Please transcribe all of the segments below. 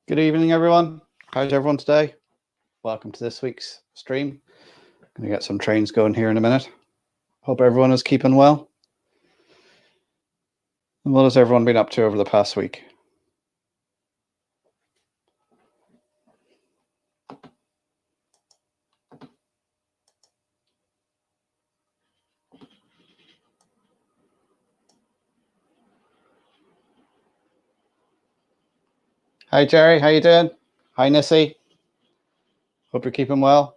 Good evening, everyone. How's everyone today? Welcome to this week's stream. Going to get some trains going here in a minute. Hope everyone is keeping well. And what has everyone been up to over the past week? Hi, Jerry. How you doing? Hi, Nissy. Hope you're keeping well.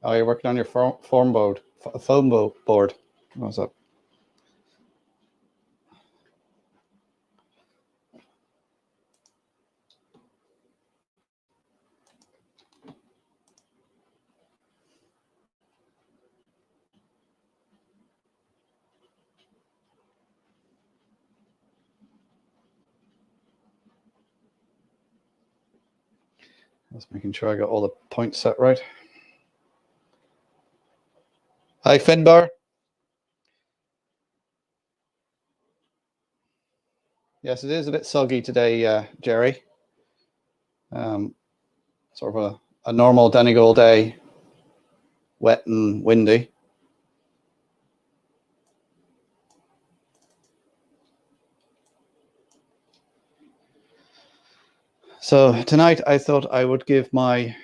Oh, you're working on your phone board. What's up? Just making sure I got all the points set right. Hi, Finbar. Yes, it is a bit soggy today, Jerry. Sort of a normal Donegal day, wet and windy. So tonight I thought I would give my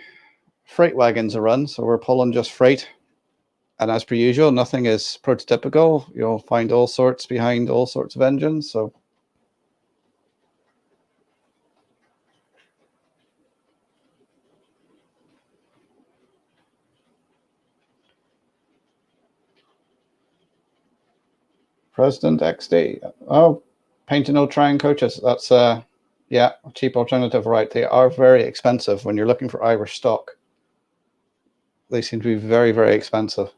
freight wagons a run. So we're pulling just freight. And as per usual, nothing is prototypical. You'll find all sorts behind all sorts of engines. So President XD. Oh, paint and no trying coaches. That's yeah, a cheap alternative, right? They are very expensive when you're looking for Irish stock. They seem to be very, very expensive.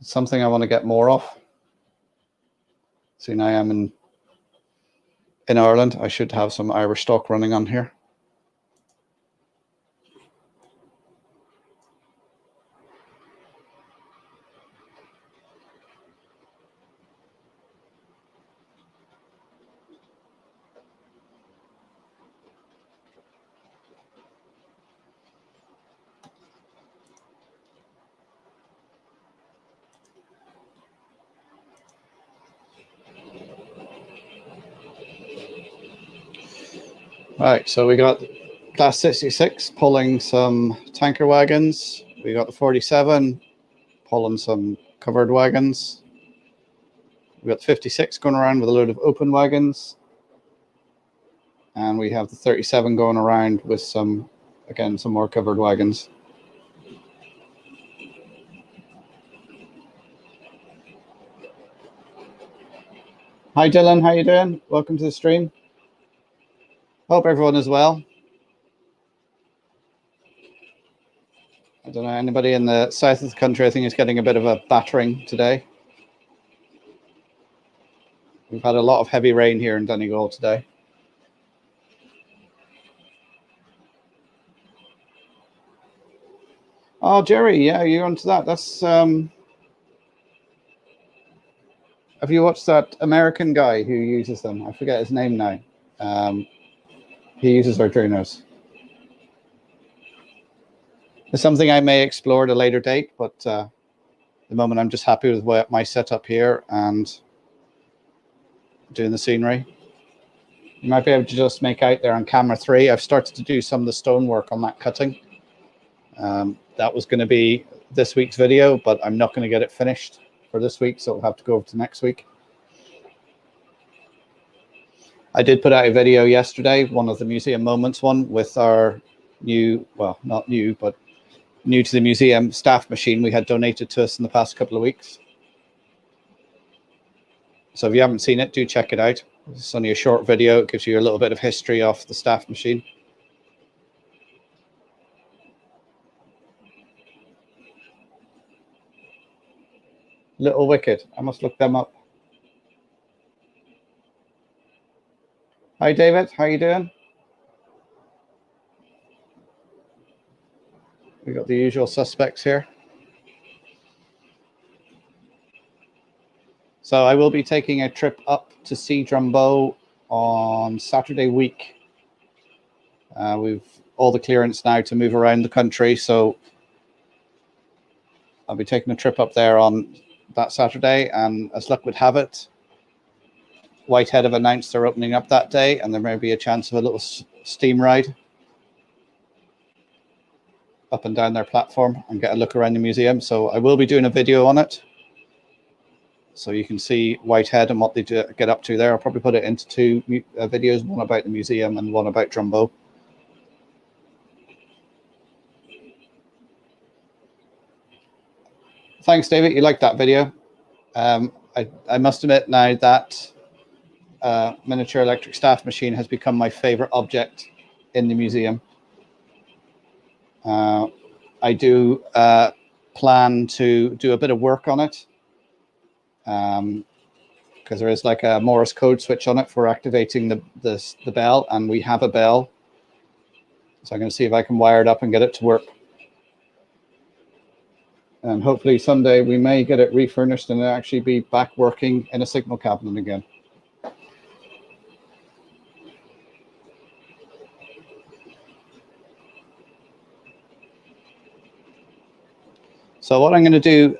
It's something I want to get more of. Seeing I am in Ireland, I should have some Irish stock running on here. Right, so we got Class 66 pulling some tanker wagons. We got the 47 pulling some covered wagons. We got 56 going around with a load of open wagons. And we have the 37 going around with some more covered wagons. Hi, Dylan. How you doing? Welcome to the stream. Hope everyone is well. I don't know, anybody in the south of the country, I think, is getting a bit of a battering today. We've had a lot of heavy rain here in Donegal today. Oh, Jerry, yeah, you're onto that. That's have you watched that American guy who uses them? I forget his name now. He uses Arduinos. It's something I may explore at a later date, but at the moment I'm just happy with my setup here and doing the scenery. You might be able to just make out there on camera 3. I've started to do some of the stonework on that cutting. That was going to be this week's video, but I'm not going to get it finished for this week, so it'll have to go over to next week. I did put out a video yesterday, one of the Museum Moments one, with our new, well, not new, but new to the museum staff machine we had donated to us in the past couple of weeks. So if you haven't seen it, do check it out. It's only a short video. It gives you a little bit of history of the staff machine. Little Wicked. I must look them up. Hi, David. How you doing? We got the usual suspects here. So I will be taking a trip up to see Drumbo on Saturday week. We've all the clearance now to move around the country, so I'll be taking a trip up there on that Saturday, and as luck would have it, Whitehead have announced they're opening up that day, and there may be a chance of a little steam ride up and down their platform and get a look around the museum. So I will be doing a video on it, so you can see Whitehead and what they get up to there. I'll probably put it into two videos, one about the museum and one about Drumbo. Thanks, David. You liked that video. I must admit now that miniature electric staff machine has become my favorite object in the museum. I do plan to do a bit of work on it, because there is like a Morse code switch on it for activating the bell, and we have a bell. So I'm going to see if I can wire it up and get it to work. And hopefully someday we may get it refurnished and actually be back working in a signal cabinet again. So what I'm going to do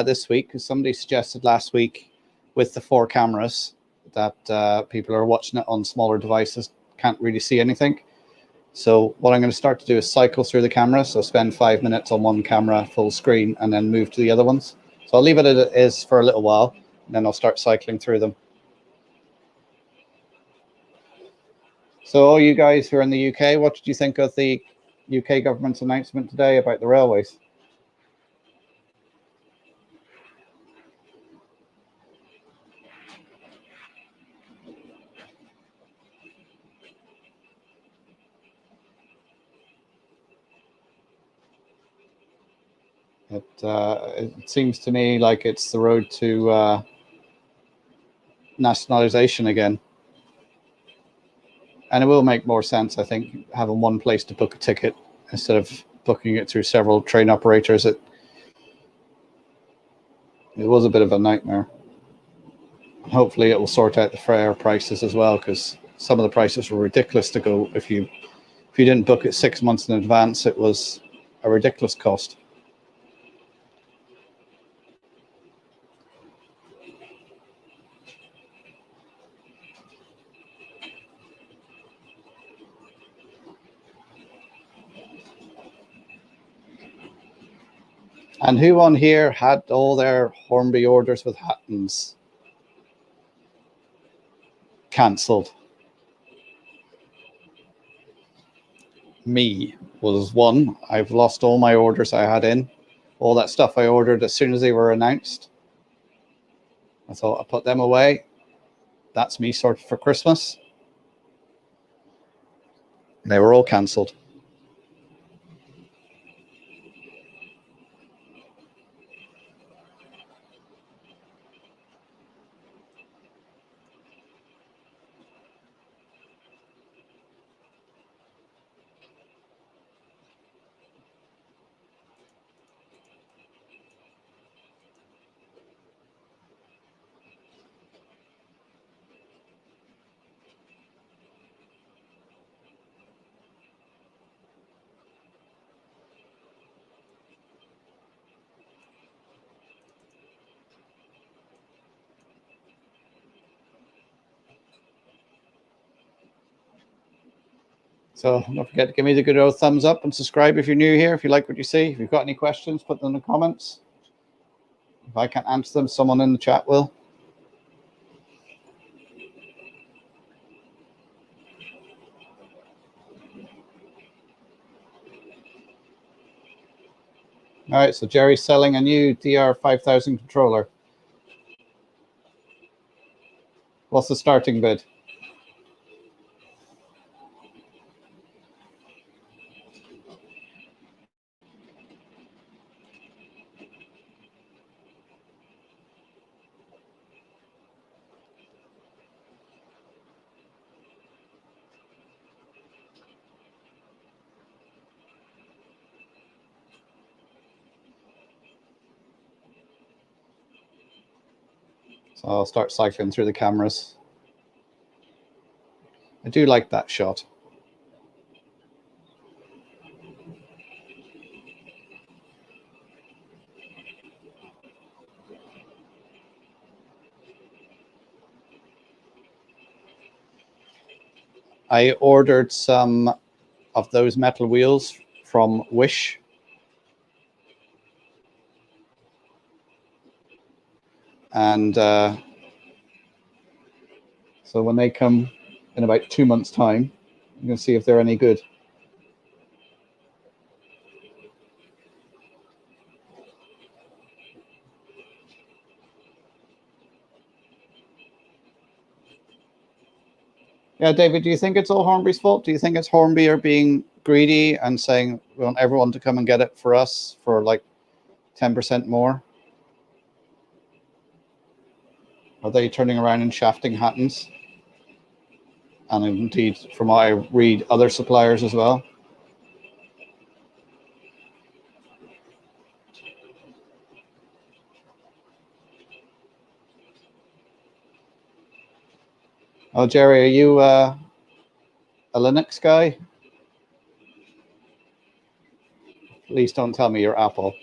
this week, because somebody suggested last week with the 4 cameras that people are watching it on smaller devices, can't really see anything. So what I'm going to start to do is cycle through the camera. So spend 5 minutes on one camera full screen and then move to the other ones. So I'll leave it as it is for a little while, and then I'll start cycling through them. So all you guys who are in the UK, what did you think of the UK government's announcement today about the railways? It seems to me like it's the road to nationalisation again. And it will make more sense, I think, having one place to book a ticket instead of booking it through several train operators. It was a bit of a nightmare. Hopefully it will sort out the fare prices as well, because some of the prices were ridiculous to go. If you didn't book it 6 months in advance, it was a ridiculous cost. And who on here had all their Hornby orders with Hattons cancelled? Me was one. I've lost all my orders I had in. All that stuff I ordered as soon as they were announced. I thought I'd put them away. That's me sorted for Christmas. They were all cancelled. So don't forget to give me the good old thumbs up and subscribe if you're new here, if you like what you see. If you've got any questions, put them in the comments. If I can't answer them, someone in the chat will. All right, so Jerry's selling a new DR5000 controller. What's the starting bid? So I'll start cycling through the cameras. I do like that shot. I ordered some of those metal wheels from Wish. And so when they come in about 2 months' time, you can see if they're any good. Yeah, David, do you think it's all Hornby's fault? Do you think it's Hornby are being greedy and saying we want everyone to come and get it for us for like 10% more? Are they turning around and shafting Hattons? And indeed, from what I read, other suppliers as well. Oh, Jerry, are you a Linux guy? Please don't tell me you're Apple.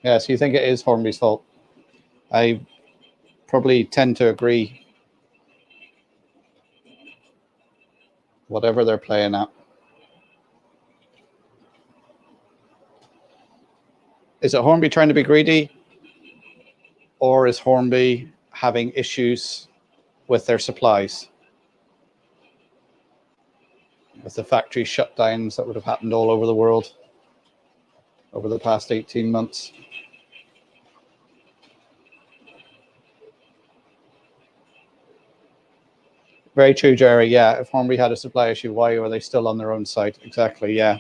Yeah, so you think it is Hornby's fault? I probably tend to agree. Whatever they're playing at. Is it Hornby trying to be greedy? Or is Hornby having issues with their supplies? With the factory shutdowns that would have happened all over the world over the past 18 months. Very true, Jerry. Yeah, if Hornby had a supply issue, why are they still on their own site? Exactly, yeah.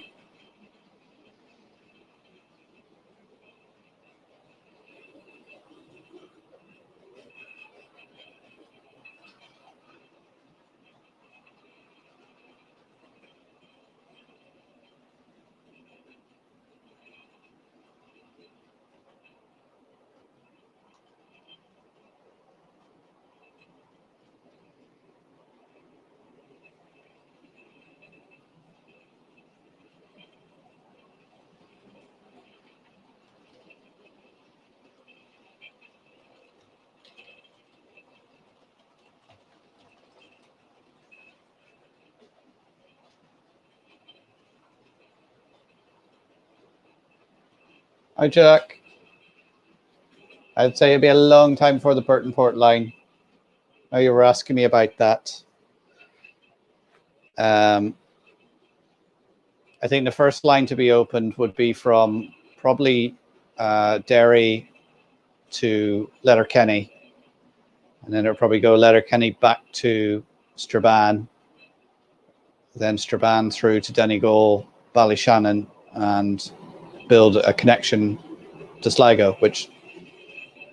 Hi, Jack. I'd say it'd be a long time before the Burton Port line. Oh, you were asking me about that. I think the first line to be opened would be from probably Derry to Letterkenny. And then it'll probably go Letterkenny back to Strabane, then Strabane through to Donegal, Ballyshannon, and build a connection to Sligo, which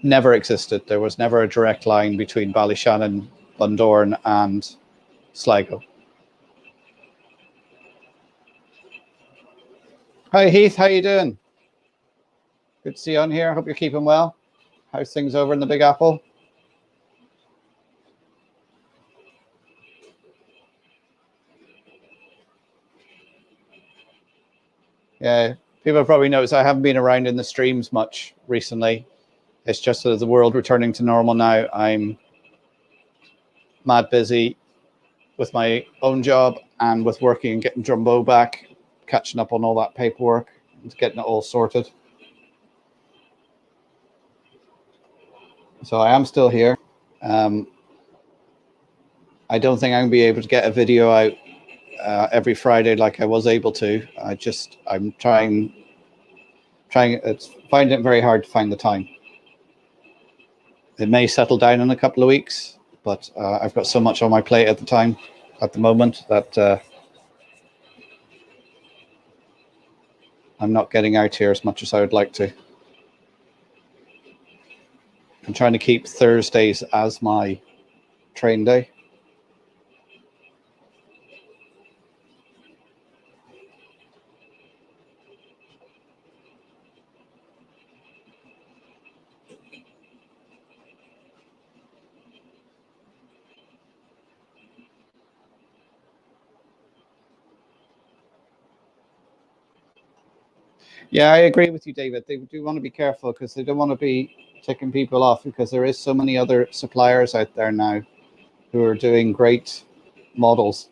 never existed. There was never a direct line between Ballyshannon, Bundoran, and Sligo. Hi Heath, how you doing? Good to see you on here. Hope you're keeping well. How's things over in the Big Apple? Yeah, people have probably noticed I haven't been around in the streams much recently. It's just that the world returning to normal now. I'm mad busy with my own job and with working and getting Drumbo back, catching up on all that paperwork and getting it all sorted. So I am still here. I don't think I'm going to be able to get a video out every Friday like I was able to. I'm trying, it's finding it very hard to find the time. It may settle down in a couple of weeks, but I've got so much on my plate at the moment, that I'm not getting out here as much as I would like to. I'm trying to keep Thursdays as my train day. Yeah, I agree with you, David. They do want to be careful because they don't want to be ticking people off, because there is so many other suppliers out there now who are doing great models.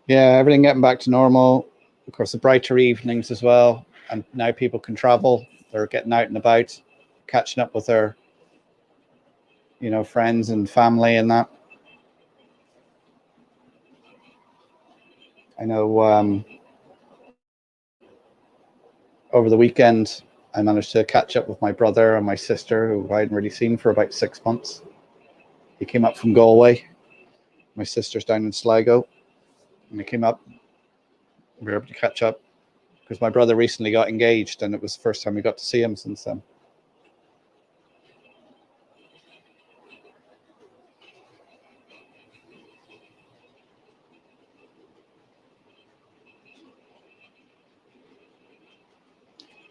Yeah, everything getting back to normal. Of course, the brighter evenings as well. And now people can travel. They're getting out and about, catching up with their, friends and family and that. I know over the weekend, I managed to catch up with my brother and my sister, who I hadn't really seen for about 6 months. He came up from Galway. My sister's down in Sligo. And he came up. We were able to catch up because my brother recently got engaged, and it was the first time we got to see him since then.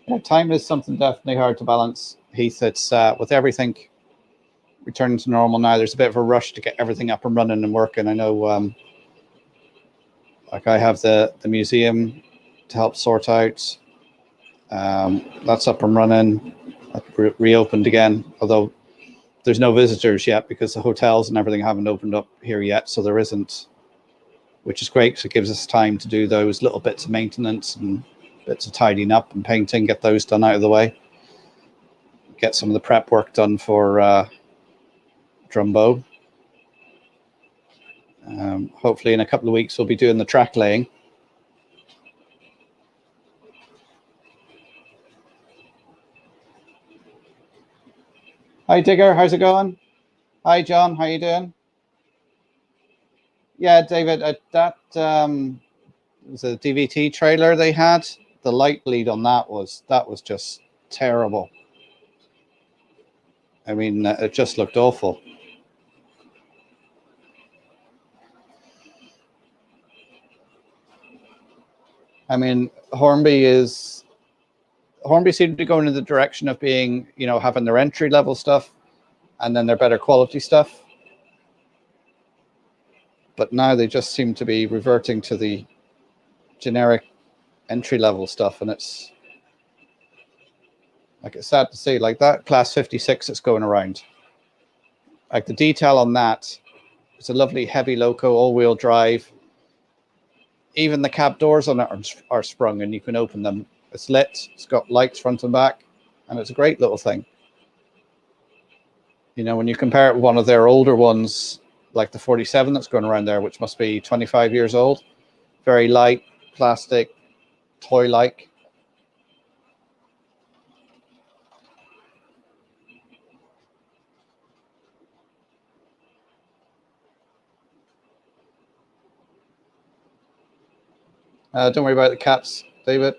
Yeah, time is something definitely hard to balance, Heath. It's with everything returning to normal now, there's a bit of a rush to get everything up and running and working. I know, like I have the museum to help sort out. That's up and running, reopened again, although there's no visitors yet because the hotels and everything haven't opened up here yet. So there isn't, which is great because it gives us time to do those little bits of maintenance and bits of tidying up and painting, get those done out of the way. Get some of the prep work done for Drumbo. Hopefully in a couple of weeks we'll be doing the track laying. Hi Digger, how's it going? Hi John, how you doing? Yeah, David, that was a DVT trailer they had. The light bleed on that was just terrible. I mean, it just looked awful. I mean, Hornby seemed to be going in the direction of being, having their entry level stuff and then their better quality stuff. But now they just seem to be reverting to the generic entry level stuff. And it's sad to see, like that class 56 that's going around. Like the detail on that, it's a lovely heavy loco, all wheel drive. Even the cab doors on it are sprung and you can open them. It's lit, it's got lights front and back, and it's a great little thing. When you compare it with one of their older ones, like the 47 that's going around there, which must be 25 years old, very light, plastic, toy-like. Don't worry about the cats, David.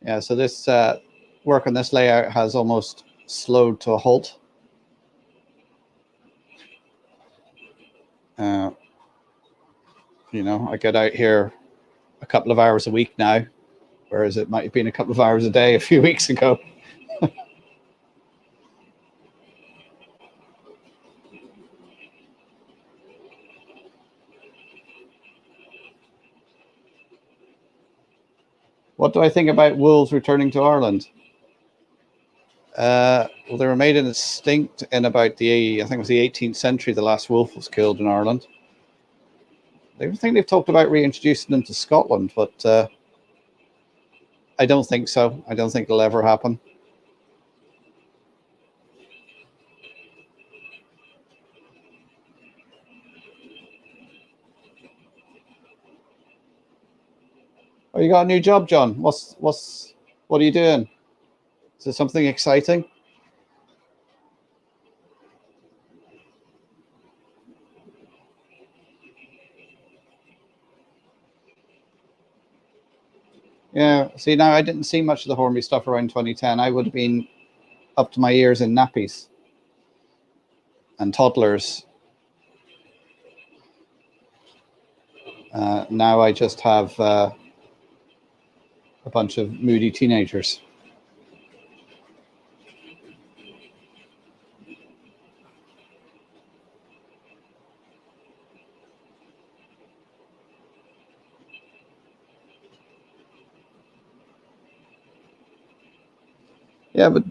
Yeah, so this work on this layout has almost slowed to a halt. I get out here a couple of hours a week now, whereas it might have been a couple of hours a day a few weeks ago. What do I think about wolves returning to Ireland? Well, they were made in extinct in about I think it was the 18th century. The last wolf was killed in Ireland. I think they've talked about reintroducing them to Scotland, but I don't think so. I don't think it'll ever happen. Oh, you got a new job, John. What are you doing? Is it something exciting? Yeah. See, now I didn't see much of the Hornby stuff around 2010. I would have been up to my ears in nappies and toddlers. Now I just have a bunch of moody teenagers. Yeah, but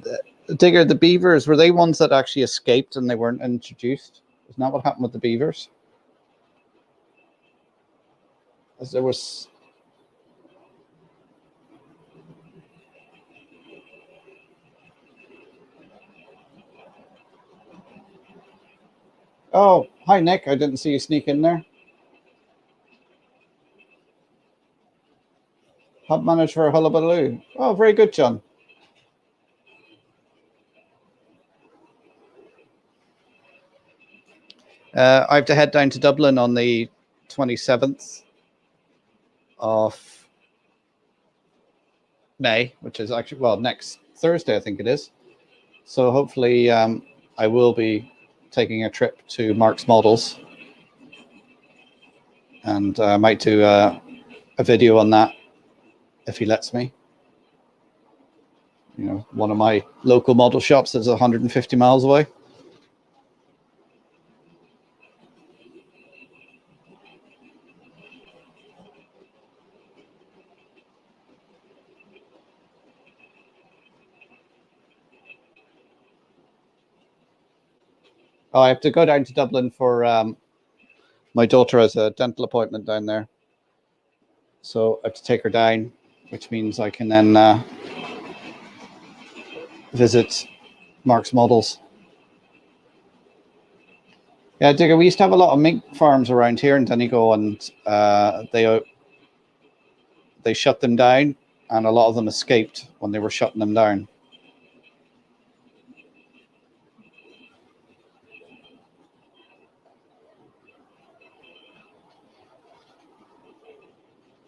Digger, the beavers, were they ones that actually escaped and they weren't introduced? Isn't that what happened with the beavers? As there was. Oh, hi, Nick. I didn't see you sneak in there. Hub manager for Hullabaloo. Oh, very good, John. I have to head down to Dublin on the 27th of May, which is actually, well, next Thursday, I think it is. So hopefully I will be taking a trip to Mark's Models. And I might do a video on that if he lets me. You know, one of my local model shops is 150 miles away. Oh, I have to go down to Dublin for my daughter has a dental appointment down there. So I have to take her down, which means I can then visit Mark's Models. Yeah, Digger, we used to have a lot of mink farms around here in Donegal, and they shut them down, and a lot of them escaped when they were shutting them down.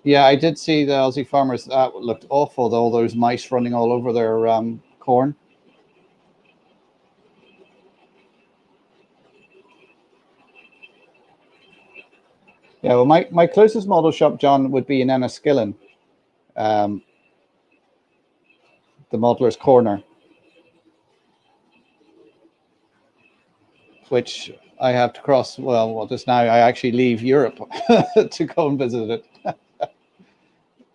Yeah, I did see the Aussie farmers. That looked awful, all those mice running all over their corn. Yeah, well, my closest model shop, John, would be in Enniskillen, the Modeler's Corner, which I have to cross. Well, just now I actually leave Europe to go and visit it.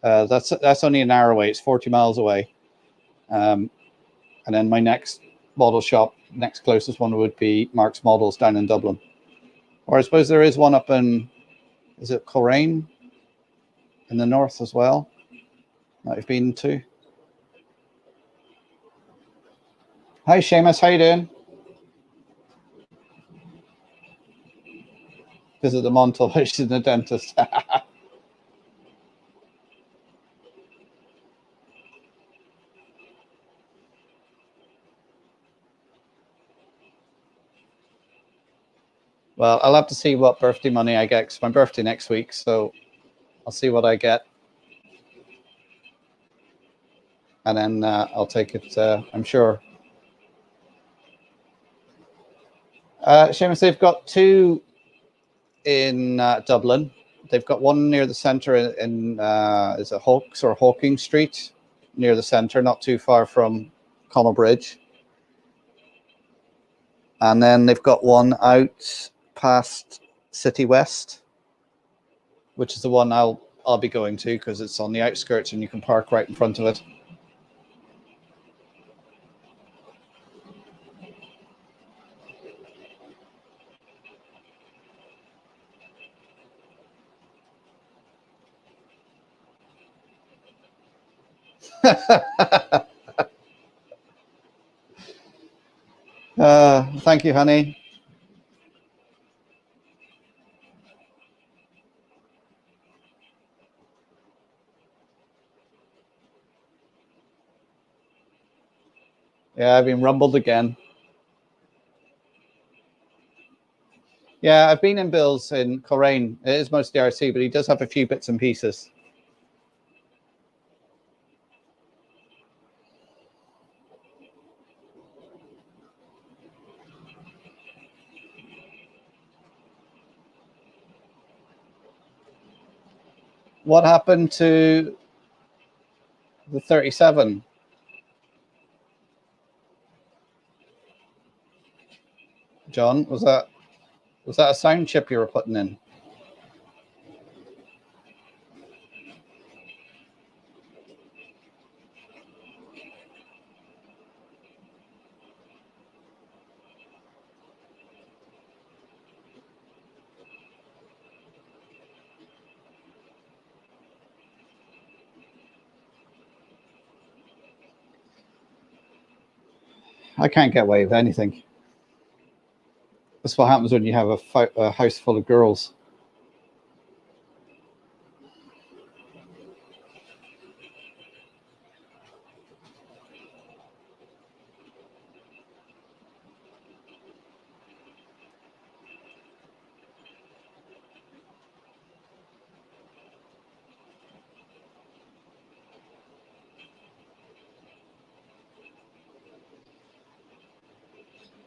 That's only an hour away. It's 40 miles away. And then my next model shop, next closest one would be Mark's Models down in Dublin. Or I suppose there is one up in, is it Coleraine in the north as well? That I've been to. Hi, Seamus. How you doing? Visit the Montal, which is the dentist. Well, I'll have to see what birthday money I get. It's my birthday next week, so I'll see what I get. And then I'll take it, I'm sure. Seamus, they've got two in Dublin. They've got one near the centre in is it Hawkes or Hawking Street, near the centre, not too far from Connell Bridge. And then they've got one out past City West, which is the one I'll be going to because it's on the outskirts and you can park right in front of it. Thank you, honey. Yeah, I've been rumbled again. Yeah, I've been in Bill's in Coleraine. It is mostly RC, but he does have a few bits and pieces. What happened to the 37? John, was that a sound chip you were putting in? I can't get away with anything. That's what happens when you have a house full of girls.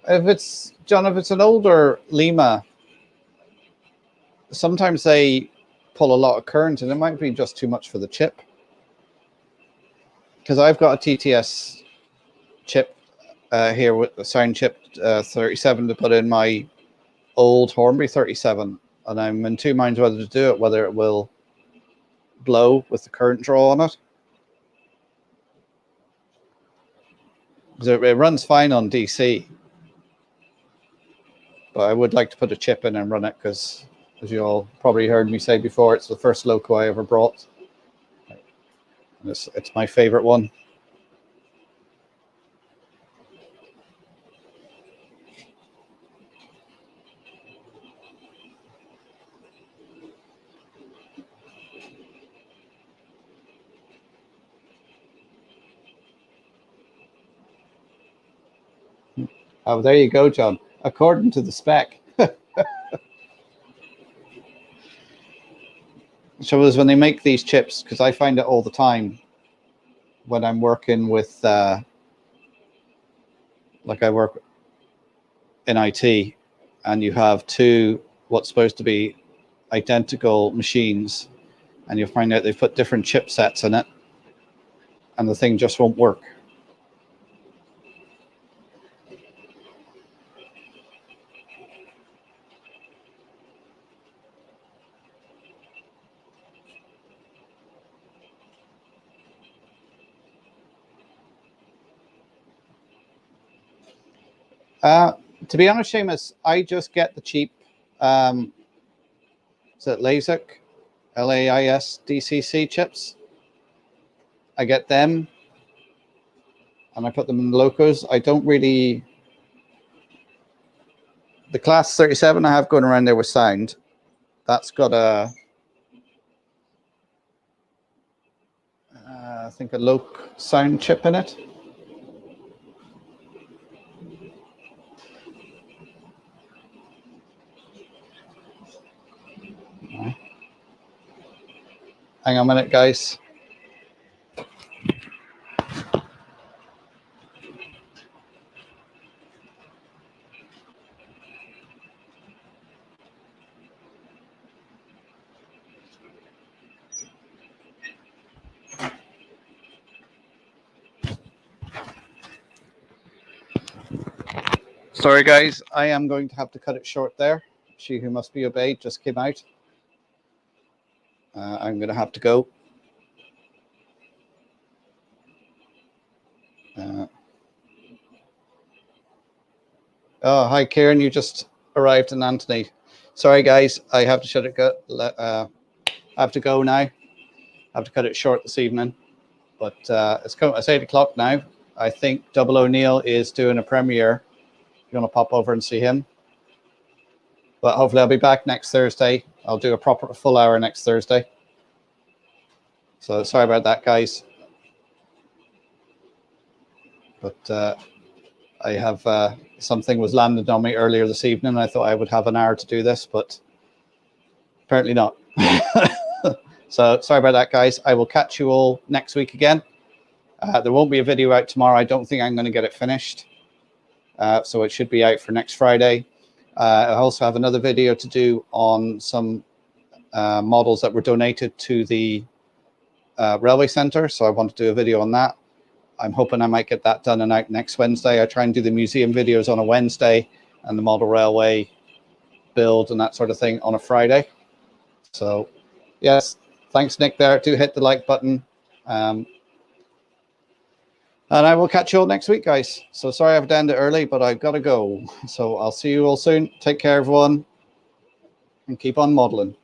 If it's John, if it's an older Lima, sometimes they pull a lot of current, and it might be just too much for the chip. Because I've got a TTS chip here with a sound chip 37 to put in my old Hornby 37, and I'm in two minds whether to do it, whether it will blow with the current draw on it. Because it runs fine on DC, but I would like to put a chip in and run it because, as you all probably heard me say before, it's the first Loco I ever brought. It's my favorite one. Oh, there you go, John. According to the spec. So is when they make these chips, because I find it all the time when I'm working with, like I work in IT, and you have two what's supposed to be identical machines, and you'll find out they've put different chipsets in it, and the thing just won't work. To be honest, Seamus, I just get the cheap, is it LASIK, LAISDCC chips? I get them, and I put them in the Locos. I don't really... The Class 37 I have going around there with sound, that's got a... I think a Loc sound chip in it. Hang on a minute, guys. Sorry, guys. I am going to have to cut it short there. She who must be obeyed just came out. I'm going to have to go. Oh, hi, Kieran. You just arrived in Anthony. Sorry, guys. I have to shut it. I have to go now. I have to cut it short this evening. But it's 8 o'clock now. I think Double O'Neill is doing a premiere. You want to pop over and see him? But hopefully I'll be back next Thursday. I'll do a proper full hour next Thursday. So sorry about that, guys. But I have something was landed on me earlier this evening. I thought I would have an hour to do this, but apparently not. So sorry about that, guys. I will catch you all next week again. There won't be a video out tomorrow. I don't think I'm going to get it finished. So it should be out for next Friday. I also have another video to do on some models that were donated to the Railway Centre. So I want to do a video on that. I'm hoping I might get that done and out next Wednesday. I try and do the museum videos on a Wednesday and the model railway build and that sort of thing on a Friday. So yes, thanks, Nick, there. Do hit the like button. And I will catch you all next week, guys. So sorry I've ended early, but I've got to go. So I'll see you all soon. Take care, everyone, and keep on modeling.